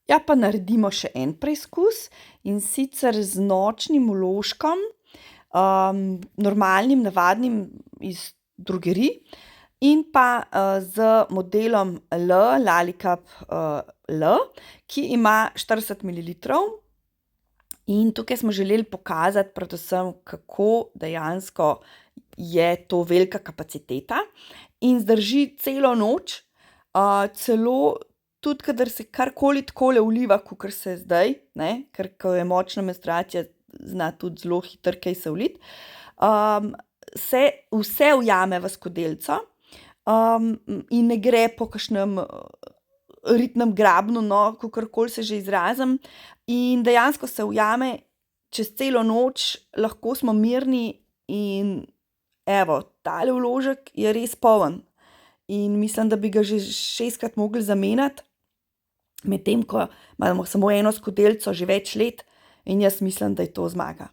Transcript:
Ja, pa naredimo še en preizkus, in sicer z nočnim vložkom, normalnim, navadnim iz drogerij in pa, z modelom Lallicup, L, ki ima 40 mililitrov. In tukaj smo želeli pokazati predvsem, kako dejansko je to velika kapaciteta in zdrži celo noč, celo tudi kadar se karkoli takole vliva, kakor se zdaj, ne, ker ko je močna menstruacija, zna tudi zelo hitro kaj se vliti, se vse ujame v skodelico, in ne gre po kakšnem, ritnem grabnu, no, kakorkoli se že izrazim, in dejansko se ujame čez celo noč, lahko smo mirni in evo, tale vložek je res poln. In mislim, da bi ga že 6-krat mogli zamenjati, medtem ko imamo samo eno skodelico že več let in jaz mislim, da je to zmaga.